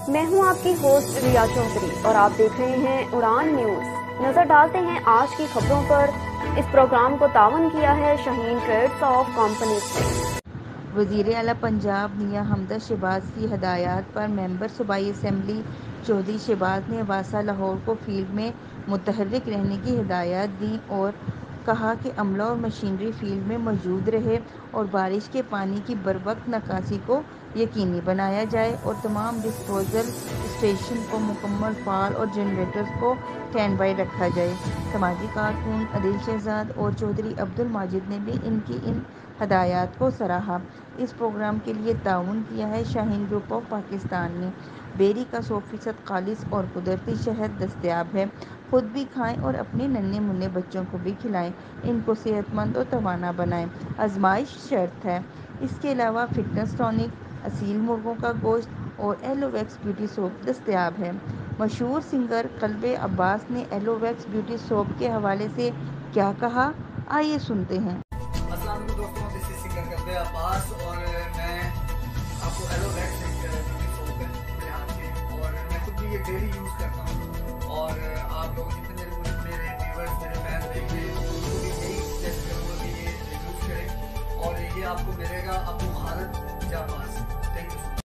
میں ہوں آپ کی ہوسٹ ریا چودھری اور آپ دیکھ رہے ہیں اڑان نیوز۔ نظر ڈالتے ہیں آج کی خبروں پر۔ اس پروگرام کو تعاون کیا ہے شاہین ٹریڈرز آف کمپنیز نے۔ وزیر اعلیٰ پنجاب میاں حمدہ شہباز کی ہدایات پر ممبر صوبائی اسمبلی چودھری شہباز نے واسا لاہور کو فیلڈ میں متحرک رہنے کی ہدایات دیں اور کہا کہ عملہ اور مشینری فیلڈ میں موجود رہے اور بارش کے پانی کی بروقت نکاسی کو یقینی بنایا جائے اور تمام ڈسپوزل اسٹیشن کو مکمل فعال اور جنریٹرز کو اسٹینڈ بائی رکھا جائے۔ سماجی کارکن عادل شہزاد اور چودھری عبد الماجد نے بھی ان کی ان ہدایات کو سراہا۔ اس پروگرام کے لیے تعاون کیا ہے شاہین گروپ آف پاکستان نے۔ بیری کا 100% خالص اور قدرتی شہد دستیاب ہے۔ خود بھی کھائیں اور اپنے ننھے منھے بچوں کو بھی کھلائیں، ان کو صحت مند اور توانا بنائیں، آزمائش شرط ہے۔ اس کے علاوہ فٹنس ٹانک، اصیل مرغوں کا گوشت اور ایلو ویکس بیوٹی سوپ دستیاب ہے۔ مشہور سنگر قلب عباس نے ایلو ویکس بیوٹی سوپ کے حوالے سے کیا کہا، آئیے سنتے ہیں۔ السلام علیکم دوستوں، دس از سنگر قلب عباس اور میں آپ کو ایلو ویکس بیوٹی سوپ ہے میرے ہاتھ میں اور میں خود بھی یہ ڈیلی یوز کرتا ہوں اور آپ لوگ جتنے میرے ویورز میرے فین دیکھ رہے ہیں ان کو بھی یہی سجیسٹ کروں گا کہ یہ یوز کریں اور یہ آپ کو ملے گا ابو خالد جاباز۔ Thank you so much.